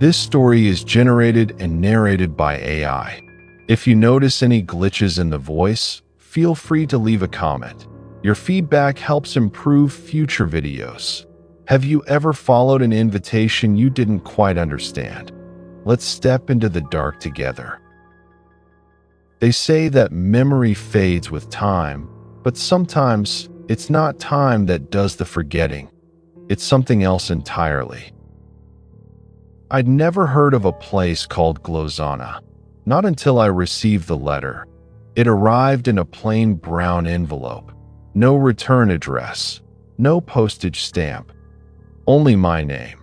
This story is generated and narrated by AI. If you notice any glitches in the voice, feel free to leave a comment. Your feedback helps improve future videos. Have you ever followed an invitation you didn't quite understand? Let's step into the dark together. They say that memory fades with time, but sometimes it's not time that does the forgetting. It's something else entirely. I'd never heard of a place called Glozana, not until I received the letter. It arrived in a plain brown envelope. No return address, no postage stamp, only my name,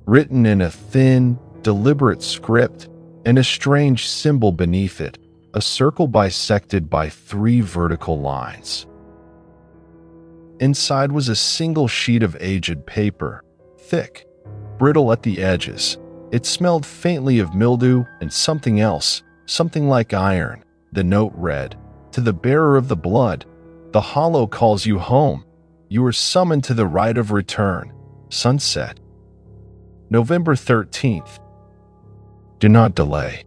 written in a thin, deliberate script, and a strange symbol beneath it, a circle bisected by 3 vertical lines. Inside was a single sheet of aged paper, thick, brittle at the edges. It smelled faintly of mildew and something else, something like iron. The note read, "To the bearer of the blood, the hollow calls you home. You are summoned to the right of return. Sunset. November 13th. Do not delay."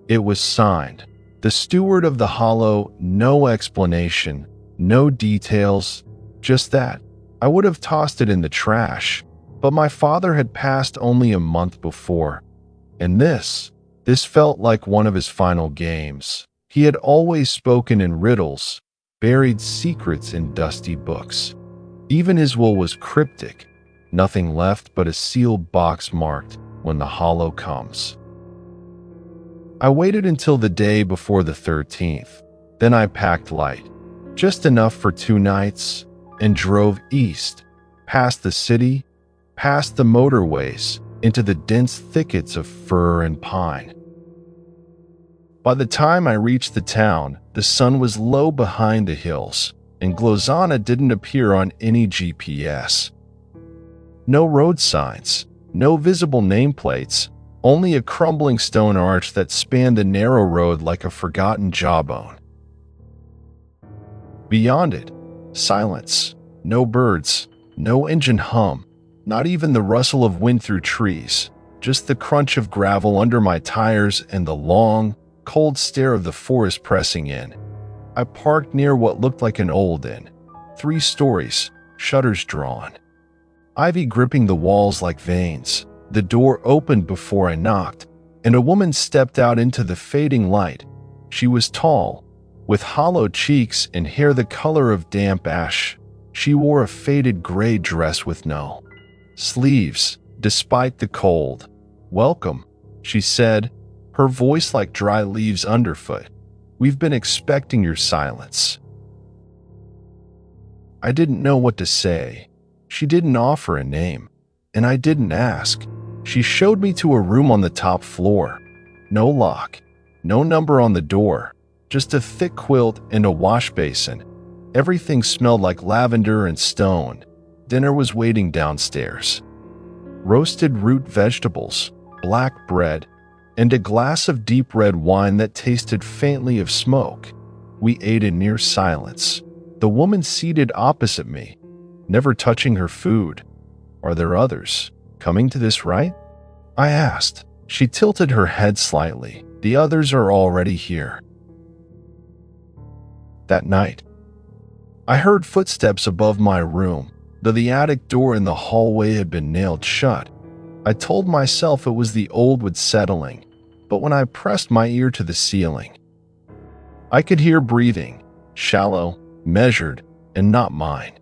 It was signed, "The steward of the hollow," no explanation, no details, just that. I would have tossed it in the trash, but my father had passed only a month before. And this felt like one of his final games. He had always spoken in riddles, buried secrets in dusty books. Even his will was cryptic, nothing left but a sealed box marked, "When the hollow comes." I waited until the day before the 13th. Then I packed light, just enough for 2 nights, and drove east, past the city, past the motorways, into the dense thickets of fir and pine. By the time I reached the town, the sun was low behind the hills, and Glozana didn't appear on any GPS. No road signs, no visible nameplates, only a crumbling stone arch that spanned the narrow road like a forgotten jawbone. Beyond it, silence. No birds, no engine hum, not even the rustle of wind through trees, just the crunch of gravel under my tires and the long, cold stare of the forest pressing in. I parked near what looked like an old inn. 3 stories, shutters drawn. Ivy gripping the walls like veins. The door opened before I knocked, and a woman stepped out into the fading light. She was tall, with hollow cheeks and hair the color of damp ash. She wore a faded gray dress with no sleeves, despite the cold. "Welcome," she said, her voice like dry leaves underfoot. "We've been expecting your silence." I didn't know what to say. She didn't offer a name, and I didn't ask. She showed me to a room on the top floor. No lock, no number on the door, just a thick quilt and a wash basin. Everything smelled like lavender and stone. Dinner was waiting downstairs. Roasted root vegetables, black bread, and a glass of deep red wine that tasted faintly of smoke. We ate in near silence. The woman seated opposite me, never touching her food. "Are there others coming to this right?" I asked. She tilted her head slightly. "The others are already here." That night, I heard footsteps above my room, though the attic door in the hallway had been nailed shut. I told myself it was the old wood settling, but when I pressed my ear to the ceiling, I could hear breathing, shallow, measured, and not mine.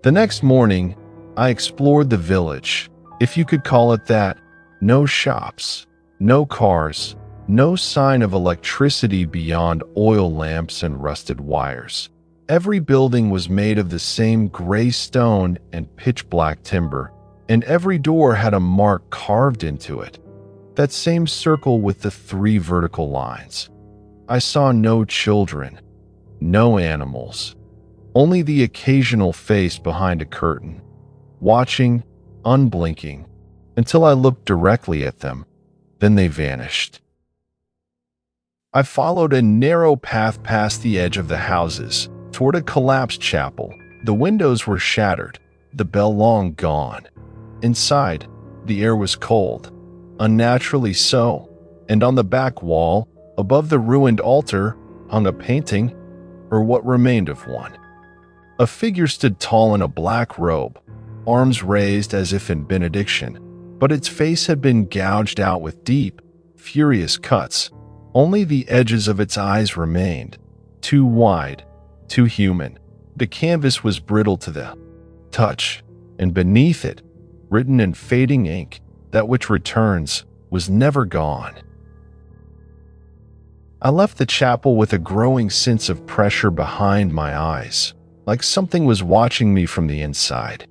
The next morning, I explored the village, if you could call it that. No shops, no cars, no sign of electricity beyond oil lamps and rusted wires. Every building was made of the same gray stone and pitch-black timber, and every door had a mark carved into it. That same circle with the 3 vertical lines. I saw no children, no animals, only the occasional face behind a curtain, watching, unblinking, until I looked directly at them. Then they vanished. I followed a narrow path past the edge of the houses, toward a collapsed chapel. The windows were shattered, the bell long gone. Inside, the air was cold, unnaturally so, and on the back wall, above the ruined altar, hung a painting, or what remained of one. A figure stood tall in a black robe, arms raised as if in benediction, but its face had been gouged out with deep, furious cuts. Only the edges of its eyes remained, too wide, too human. The canvas was brittle to the touch, and beneath it, written in fading ink, that which returns was never gone. I left the chapel with a growing sense of pressure behind my eyes, like something was watching me from the inside.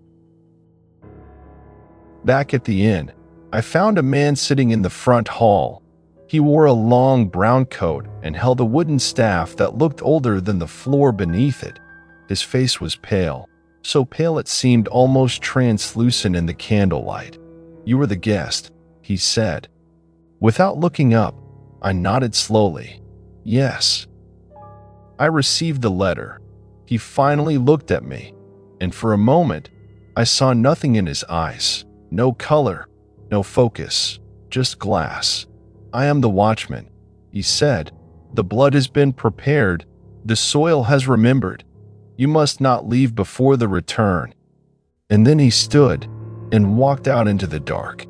Back at the inn, I found a man sitting in the front hall. He wore a long brown coat and held a wooden staff that looked older than the floor beneath it. His face was pale, so pale it seemed almost translucent in the candlelight. "You were the guest," he said. Without looking up, I nodded slowly. "Yes." I received the letter. He finally looked at me, and for a moment, I saw nothing in his eyes. No color, no focus, just glass. "I am the watchman," he said. "The blood has been prepared. The soil has remembered. You must not leave before the return." And then he stood and walked out into the dark.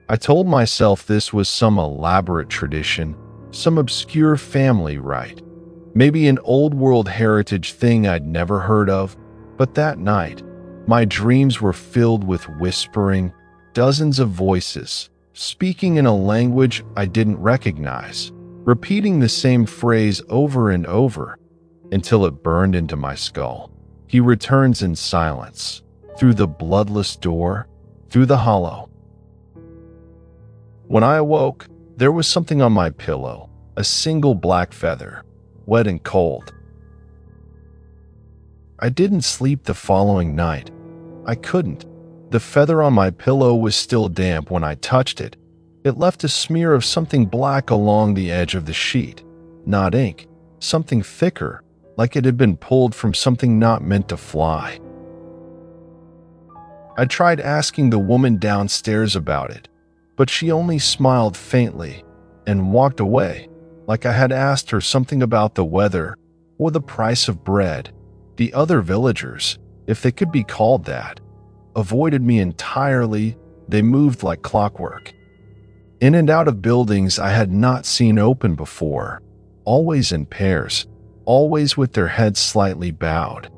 I told myself this was some elaborate tradition, some obscure family rite, maybe an old world heritage thing I'd never heard of. But that night, my dreams were filled with whispering, dozens of voices, speaking in a language I didn't recognize, repeating the same phrase over and over until it burned into my skull. "He returns in silence, through the bloodless door, through the hollow." When I awoke, there was something on my pillow, a single black feather, wet and cold. I didn't sleep the following night. I couldn't. The feather on my pillow was still damp when I touched it. It left a smear of something black along the edge of the sheet. Not ink, something thicker, like it had been pulled from something not meant to fly. I tried asking the woman downstairs about it, but she only smiled faintly and walked away, like I had asked her something about the weather or the price of bread. The other villagers, if they could be called that, avoided me entirely. They moved like clockwork, in and out of buildings I had not seen open before, always in pairs, always with their heads slightly bowed.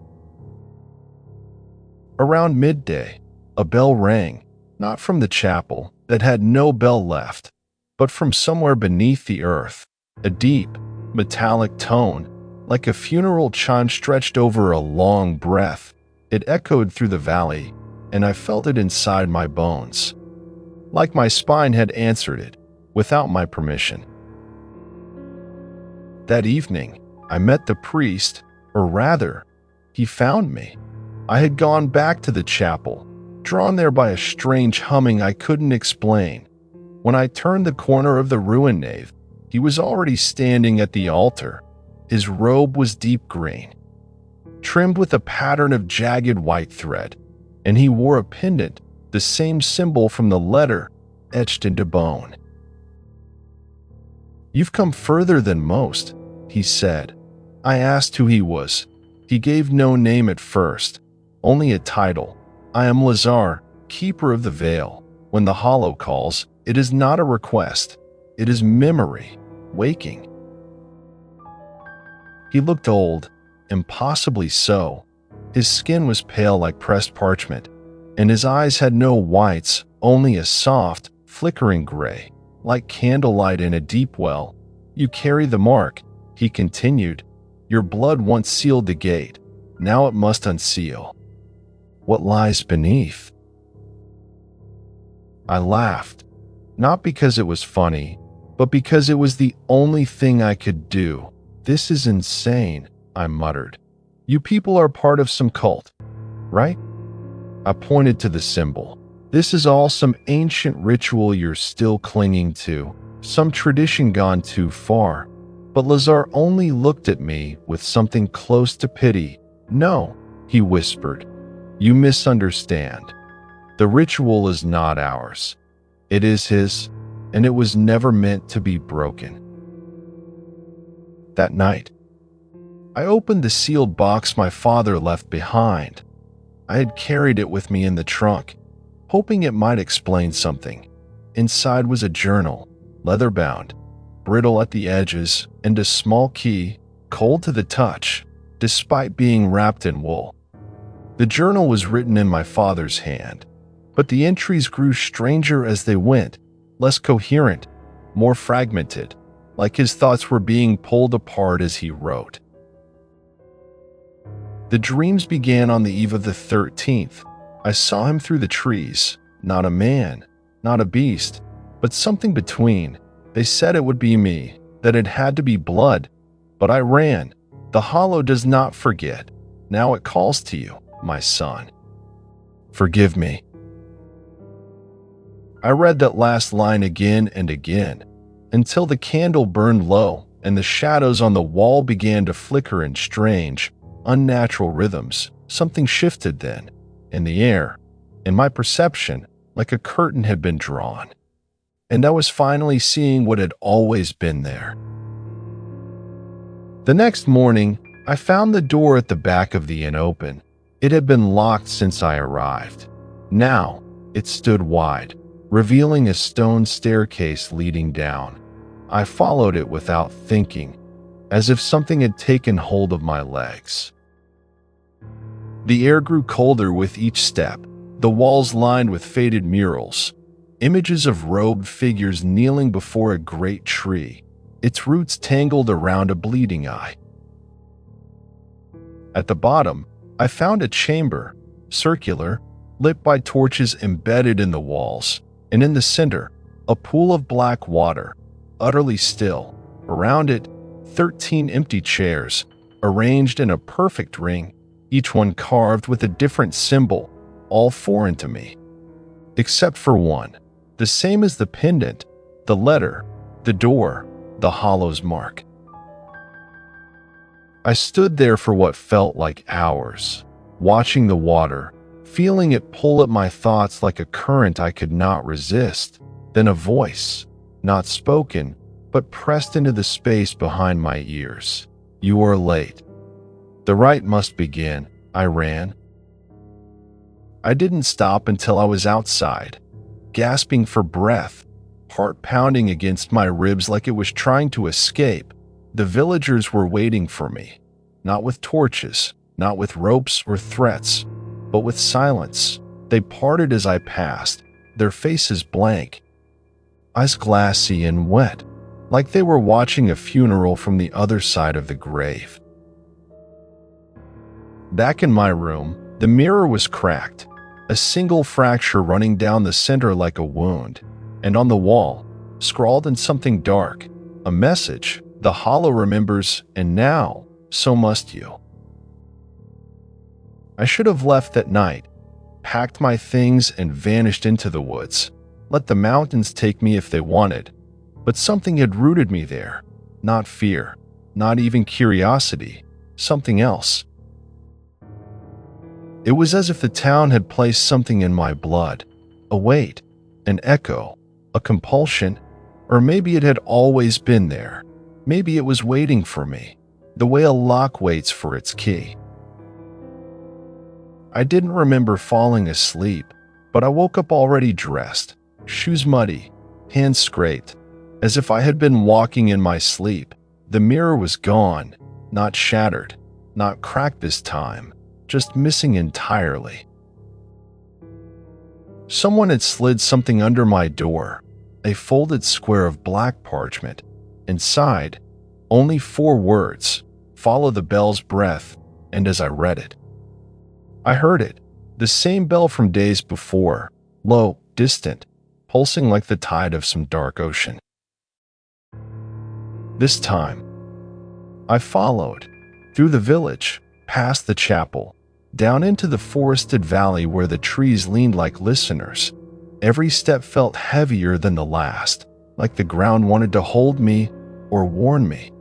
Around midday, a bell rang, not from the chapel that had no bell left, but from somewhere beneath the earth, a deep, metallic tone, like a funeral chime stretched over a long breath. It echoed through the valley, and I felt it inside my bones, like my spine had answered it, without my permission. That evening, I met the priest, or rather, he found me. I had gone back to the chapel, drawn there by a strange humming I couldn't explain. When I turned the corner of the ruined nave, he was already standing at the altar. His robe was deep green, trimmed with a pattern of jagged white thread, and he wore a pendant, the same symbol from the letter, etched into bone. "You've come further than most," he said. I asked who he was. He gave no name at first, only a title. "I am Lazar, keeper of the veil. When the hollow calls, it is not a request. It is memory, waking." He looked old, impossibly so. His skin was pale like pressed parchment, and his eyes had no whites, only a soft, flickering gray, like candlelight in a deep well. "You carry the mark," he continued. "Your blood once sealed the gate. Now it must unseal. What lies beneath?" I laughed, not because it was funny, but because it was the only thing I could do. "This is insane," I muttered. "You people are part of some cult, right?" I pointed to the symbol. "This is all some ancient ritual you're still clinging to, some tradition gone too far." But Lazar only looked at me with something close to pity. "No," he whispered. You misunderstand. The ritual is not ours. It is his, and it was never meant to be broken. That night, I opened the sealed box my father left behind. I had carried it with me in the trunk, hoping it might explain something. Inside was a journal, leather-bound, brittle at the edges, and a small key, cold to the touch, despite being wrapped in wool. The journal was written in my father's hand, but the entries grew stranger as they went, less coherent, more fragmented, like his thoughts were being pulled apart as he wrote. The dreams began on the eve of the 13th. I saw him through the trees, not a man, not a beast, but something between. They said it would be me, that it had to be blood, but I ran. The hollow does not forget. Now it calls to you, my son. Forgive me. I read that last line again and again, until the candle burned low and the shadows on the wall began to flicker in strange, unnatural rhythms. Something shifted then, in the air, in my perception, like a curtain had been drawn. And I was finally seeing what had always been there. The next morning, I found the door at the back of the inn open. It had been locked since I arrived. Now, it stood wide, revealing a stone staircase leading down. I followed it without thinking, as if something had taken hold of my legs. The air grew colder with each step, the walls lined with faded murals, images of robed figures kneeling before a great tree, its roots tangled around a bleeding eye. At the bottom, I found a chamber, circular, lit by torches embedded in the walls, and in the center, a pool of black water, utterly still. Around it, 13 empty chairs, arranged in a perfect ring, each one carved with a different symbol, all foreign to me. Except for one, the same as the pendant, the letter, the door, the hollow's mark. I stood there for what felt like hours, watching the water, feeling it pull at my thoughts like a current I could not resist. Then a voice, not spoken, but pressed into the space behind my ears. You are late. The rite must begin. I ran. I didn't stop until I was outside, gasping for breath, heart pounding against my ribs like it was trying to escape. The villagers were waiting for me, not with torches, not with ropes or threats, but with silence. They parted as I passed, their faces blank, eyes glassy and wet, like they were watching a funeral from the other side of the grave. Back in my room, the mirror was cracked, a single fracture running down the center like a wound, and on the wall, scrawled in something dark, a message: the hollow remembers, and now, so must you. I should have left that night, packed my things and vanished into the woods. Let the mountains take me if they wanted. But something had rooted me there. Not fear, not even curiosity, something else. It was as if the town had placed something in my blood, a weight, an echo, a compulsion, or maybe it had always been there. Maybe it was waiting for me, the way a lock waits for its key. I didn't remember falling asleep, but I woke up already dressed, shoes muddy, hands scraped, as if I had been walking in my sleep. The mirror was gone, not shattered, not cracked this time, just missing entirely. Someone had slid something under my door, a folded square of black parchment. Inside, only 4 words: follow the bell's breath, and as I read it, I heard it, the same bell from days before, low, distant, pulsing like the tide of some dark ocean. This time, I followed, through the village, past the chapel, down into the forested valley where the trees leaned like listeners. Every step felt heavier than the last, like the ground wanted to hold me or warn me.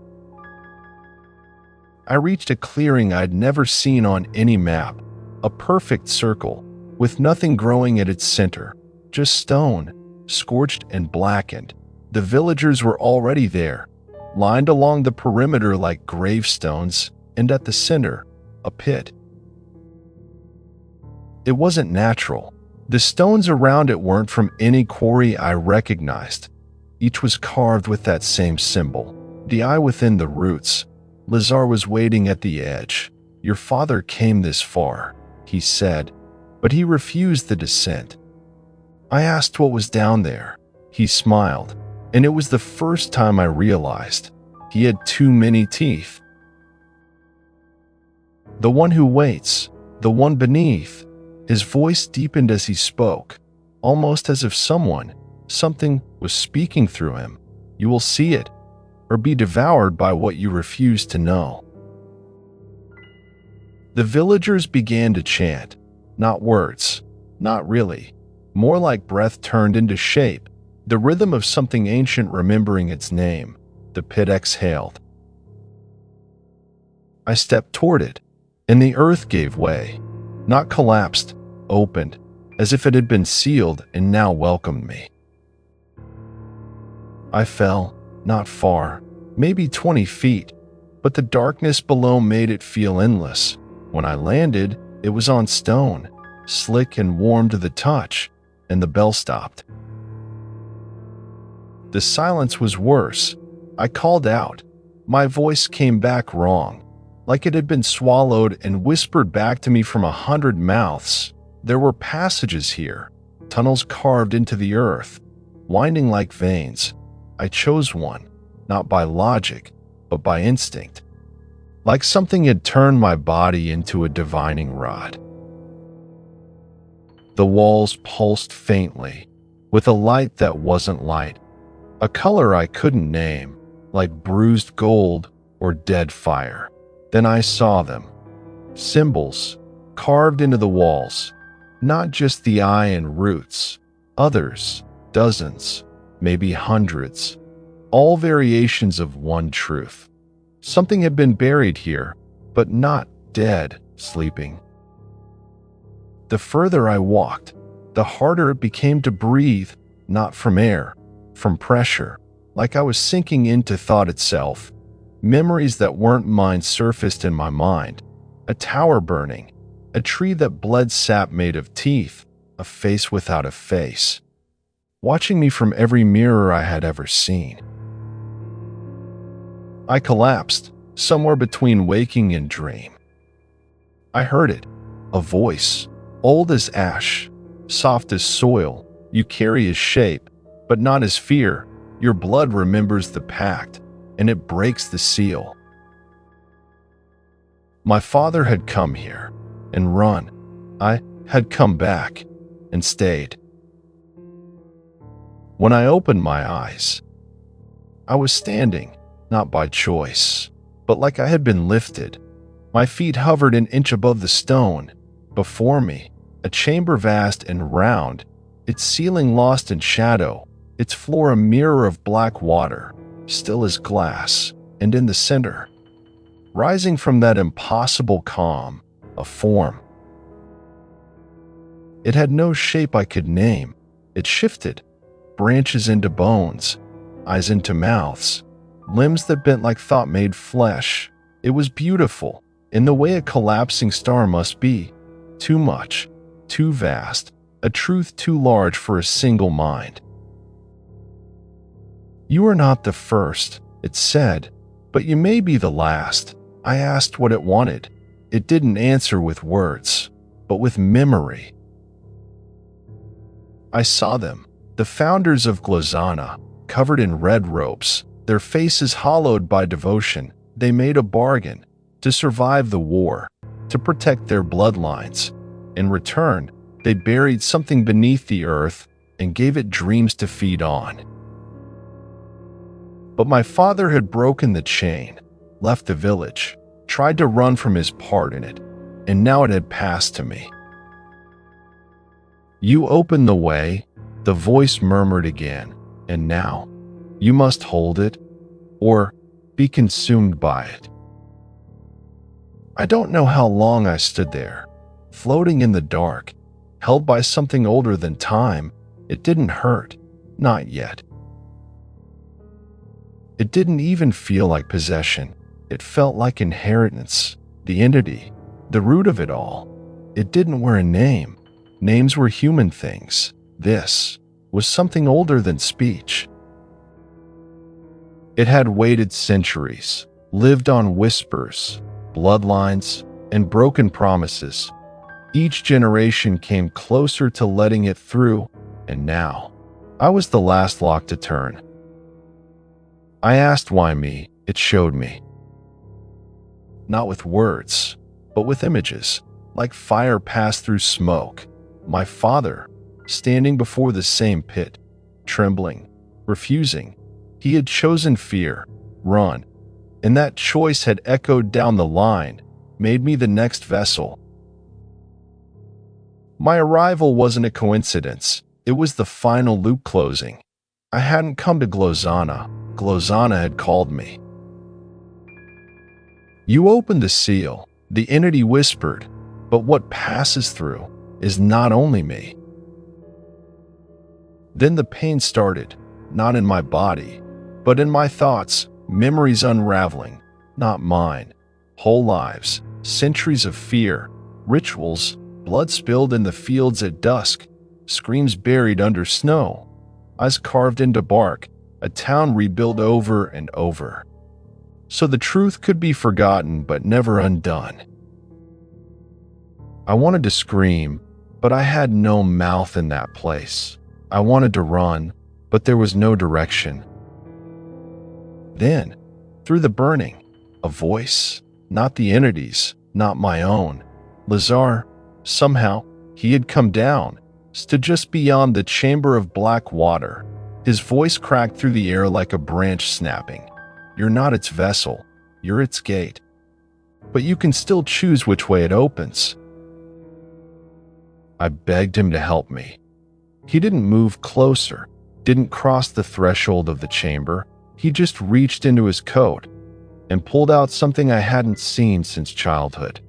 I reached a clearing I'd never seen on any map, a perfect circle, with nothing growing at its center, just stone, scorched and blackened. The villagers were already there, lined along the perimeter like gravestones, and at the center, a pit. It wasn't natural. The stones around it weren't from any quarry I recognized. Each was carved with that same symbol, the eye within the roots. Lazar was waiting at the edge. "Your father came this far," he said, but he refused the descent. I asked what was down there. He smiled, and it was the first time I realized he had too many teeth. "The one who waits, the one beneath." His voice deepened as he spoke, almost as if something was speaking through him. "You will see it, or be devoured by what you refuse to know." The villagers began to chant, not words, not really, more like breath turned into shape, the rhythm of something ancient remembering its name. The pit exhaled. I stepped toward it, and the earth gave way, not collapsed, opened, as if it had been sealed and now welcomed me. I fell, not far, maybe 20 feet, but the darkness below made it feel endless. When I landed, it was on stone, slick and warm to the touch, and the bell stopped. The silence was worse. I called out. My voice came back wrong, like it had been swallowed and whispered back to me from 100 mouths. There were passages here, tunnels carved into the earth, winding like veins. I chose one, not by logic, but by instinct. Like something had turned my body into a divining rod. The walls pulsed faintly, with a light that wasn't light, a color I couldn't name, like bruised gold or dead fire. Then I saw them. Symbols, carved into the walls, not just the eye and roots, others, dozens, maybe hundreds, all variations of one truth. Something had been buried here, but not dead, sleeping. The further I walked, the harder it became to breathe, not from air, from pressure, like I was sinking into thought itself. Memories that weren't mine surfaced in my mind. A tower burning, a tree that bled sap made of teeth, a face without a face, watching me from every mirror I had ever seen. I collapsed, somewhere between waking and dream. I heard it, a voice, old as ash, soft as soil. "You carry his shape, but not his fear. Your blood remembers the pact, and it breaks the seal." My father had come here and run. I had come back and stayed. When I opened my eyes, I was standing, not by choice, but like I had been lifted. My feet hovered an inch above the stone. Before me, a chamber vast and round, its ceiling lost in shadow, its floor a mirror of black water, still as glass, and in the center, rising from that impossible calm, a form. It had no shape I could name. It shifted, branches into bones, eyes into mouths, limbs that bent like thought made flesh. It was beautiful, in the way a collapsing star must be. Too much, too vast, a truth too large for a single mind. "You are not the first," it said, "but you may be the last." I asked what it wanted. It didn't answer with words, but with memory. I saw them, the founders of Glazana, covered in red robes, their faces hollowed by devotion. They made a bargain to survive the war, to protect their bloodlines. In return, they buried something beneath the earth and gave it dreams to feed on. But my father had broken the chain, left the village, tried to run from his part in it, and now it had passed to me. "You opened the way," the voice murmured again, "and now you must hold it or be consumed by it." I don't know how long I stood there, floating in the dark, held by something older than time. It didn't hurt, not yet. It didn't even feel like possession. It felt like inheritance, the entity, the root of it all. It didn't wear a name. Names were human things. This was something older than speech. It had waited centuries, lived on whispers, bloodlines, and broken promises. Each generation came closer to letting it through, and now I was the last lock to turn. I asked why me. It showed me. Not with words, but with images, like fire passed through smoke. My father, standing before the same pit, trembling, refusing. He had chosen fear, run, and that choice had echoed down the line, made me the next vessel. My arrival wasn't a coincidence. It was the final loop closing. I hadn't come to Glozana. Glozana had called me. You opened the seal, the entity whispered, but what passes through is not only me. Then the pain started, not in my body, but in my thoughts, memories unraveling, not mine. Whole lives, centuries of fear, rituals, blood spilled in the fields at dusk, screams buried under snow, eyes carved into bark, a town rebuilt over and over. So the truth could be forgotten but never undone. I wanted to scream, but I had no mouth in that place. I wanted to run, but there was no direction. Then, through the burning, a voice, not the entity's, not my own. Lazar, somehow, he had come down, stood just beyond the chamber of black water. His voice cracked through the air like a branch snapping. You're not its vessel, you're its gate. But you can still choose which way it opens. I begged him to help me. He didn't move closer, didn't cross the threshold of the chamber. He just reached into his coat and pulled out something I hadn't seen since childhood.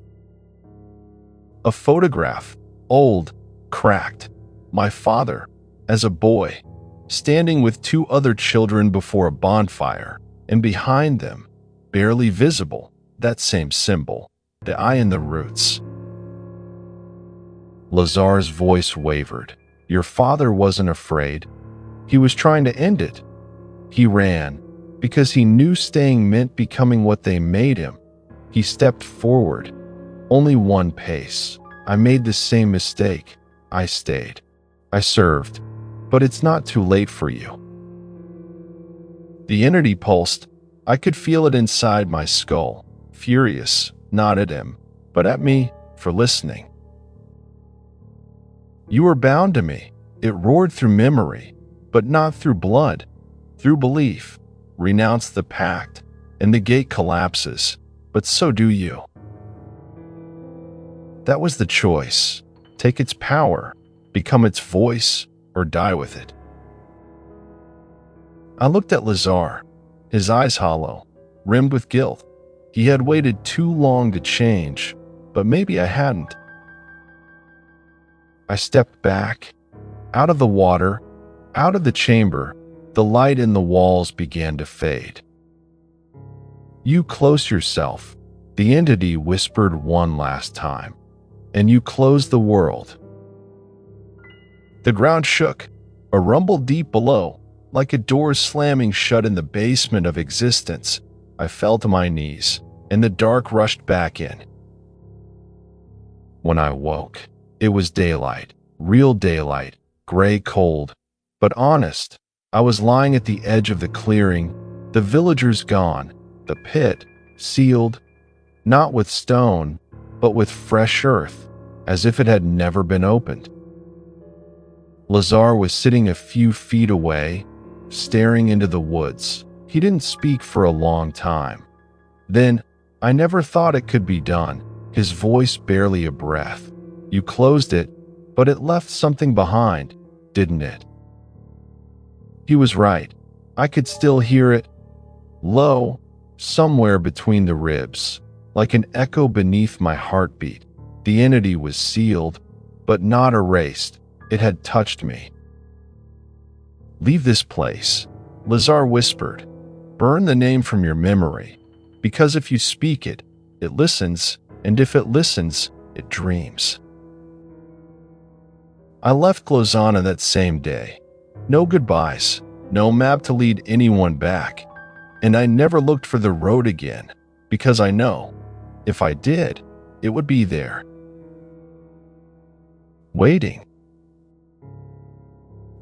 A photograph, old, cracked. My father, as a boy, standing with two other children before a bonfire, and behind them, barely visible, that same symbol, the eye in the roots. Lazar's voice wavered. Your father wasn't afraid. He was trying to end it. He ran, because he knew staying meant becoming what they made him. He stepped forward. Only one pace. I made the same mistake. I stayed. I served. But it's not too late for you. The entity pulsed. I could feel it inside my skull. Furious, not at him, but at me for listening. You were bound to me. It roared through memory, but not through blood, through belief. Renounce the pact, and the gate collapses, but so do you. That was the choice. Take its power, become its voice, or die with it. I looked at Lazar, his eyes hollow, rimmed with guilt. He had waited too long to change, but maybe I hadn't. I stepped back, out of the water, out of the chamber. The light in the walls began to fade. You close yourself, the entity whispered one last time, and you close the world. The ground shook, a rumble deep below, like a door slamming shut in the basement of existence. I fell to my knees, and the dark rushed back in. When I woke, it was daylight, real daylight, gray cold, but honest. I was lying at the edge of the clearing, the villagers gone, the pit sealed, not with stone, but with fresh earth, as if it had never been opened. Lazar was sitting a few feet away, staring into the woods. He didn't speak for a long time. Then, I never thought it could be done, his voice barely a breath. You closed it, but it left something behind, didn't it? He was right. I could still hear it, low, somewhere between the ribs, like an echo beneath my heartbeat. The entity was sealed, but not erased. It had touched me. "Leave this place," Lazar whispered. "Burn the name from your memory, because if you speak it, it listens, and if it listens, it dreams." I left Glozana that same day. No goodbyes, no map to lead anyone back, and I never looked for the road again, because I know, if I did, it would be there, waiting.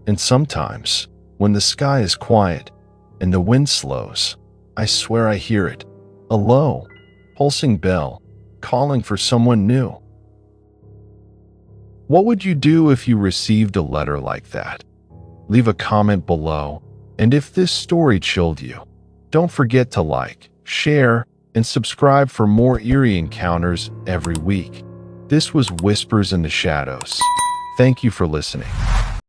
And sometimes, when the sky is quiet and the wind slows, I swear I hear it, a low, pulsing bell, calling for someone new. What would you do if you received a letter like that? Leave a comment below, and if this story chilled you, don't forget to like, share, and subscribe for more eerie encounters every week. This was Whispers in the Shadows. Thank you for listening.